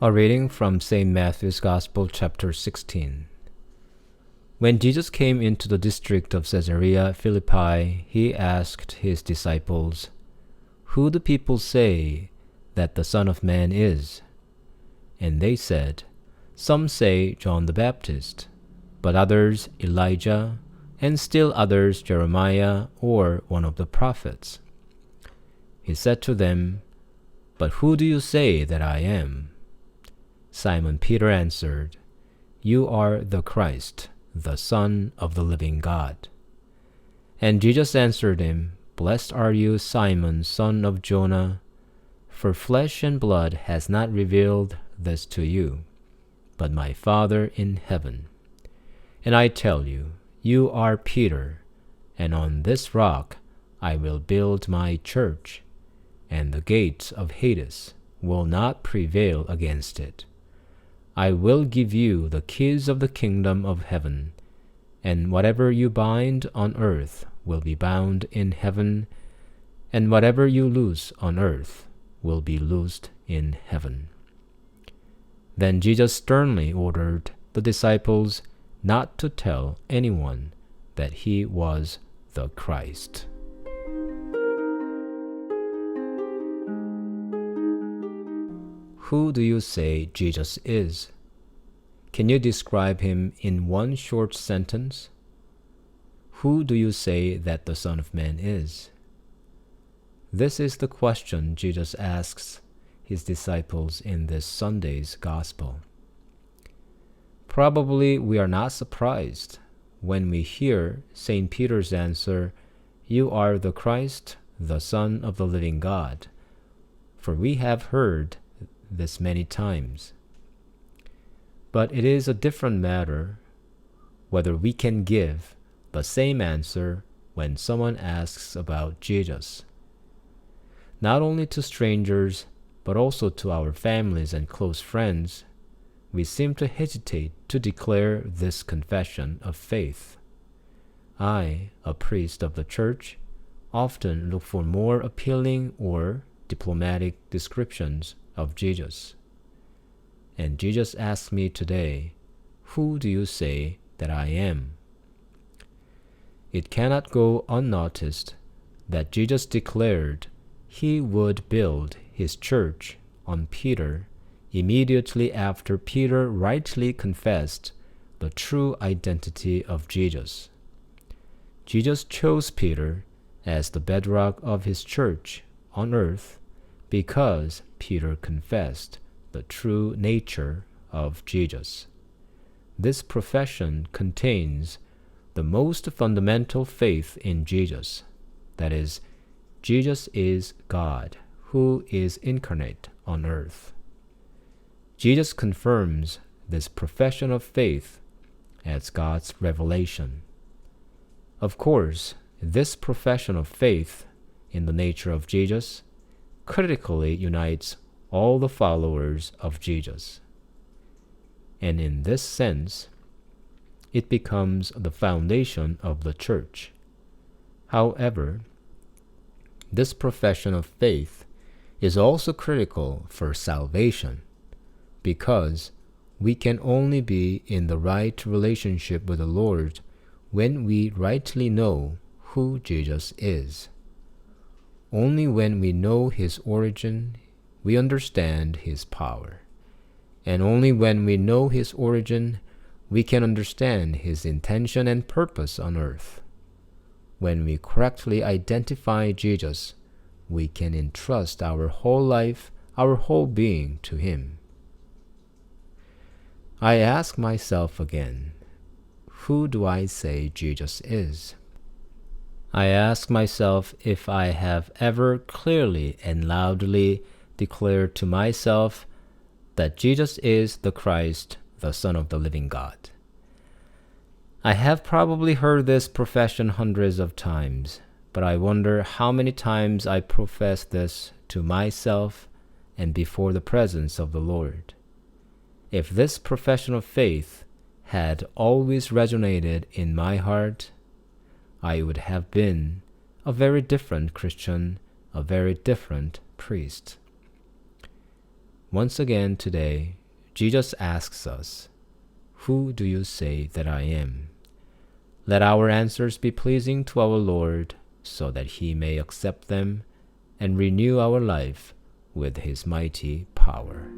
A reading from St. Matthew's Gospel, chapter 16. When Jesus came into the district of Caesarea Philippi, he asked his disciples, "Who do people say that the Son of Man is?" And they said, "Some say John the Baptist, but others Elijah, and still others Jeremiah or one of the prophets." He said to them, "But who do you say that I am?" Simon Peter answered, "You are the Christ, the Son of the living God." And Jesus answered him, "Blessed are you, Simon, son of Jonah, for flesh and blood has not revealed this to you, but my Father in heaven. And I tell you, you are Peter, and on this rock I will build my church, and the gates of Hades will not prevail against it. I will give you the keys of the kingdom of heaven, and whatever you bind on earth will be bound in heaven, and whatever you loose on earth will be loosed in heaven." Then Jesus sternly ordered the disciples not to tell anyone that he was the Christ. Who do you say Jesus is? Can you describe him in one short sentence? Who do you say that the Son of Man is? This is the question Jesus asks his disciples in this Sunday's Gospel. Probably we are not surprised when we hear St. Peter's answer, "You are the Christ, the Son of the living God," for we have heard this many times. But it is a different matter whether we can give the same answer when someone asks about Jesus. Not only to strangers, but also to our families and close friends, we seem to hesitate to declare this confession of faith. I, a priest of the Church, often look for more appealing or diplomatic descriptions of Jesus. And Jesus asks me today, "Who do you say that I am?" It cannot go unnoticed that Jesus declared he would build his church on Peter immediately after Peter rightly confessed the true identity of Jesus. Jesus chose Peter as the bedrock of his church on earth because Peter confessed the true nature of Jesus. This profession contains the most fundamental faith in Jesus, that is, Jesus is God, who is incarnate on earth. Jesus confirms this profession of faith as God's revelation. Of course, this profession of faith in the nature of Jesus critically unites all the followers of Jesus. And in this sense, it becomes the foundation of the church. However, this profession of faith is also critical for salvation, because we can only be in the right relationship with the Lord when we rightly know who Jesus is. Only when we know his origin, we understand his power. And only when we know his origin, we can understand his intention and purpose on earth. When we correctly identify Jesus, we can entrust our whole life, our whole being to him. I ask myself again, who do I say Jesus is? I ask myself if I have ever clearly and loudly declared to myself that Jesus is the Christ, the Son of the living God. I have probably heard this profession hundreds of times, but I wonder how many times I profess this to myself and before the presence of the Lord. If this profession of faith had always resonated in my heart, I would have been a very different Christian, a very different priest. Once again today, Jesus asks us, "Who do you say that I am?" Let our answers be pleasing to our Lord, so that He may accept them and renew our life with His mighty power.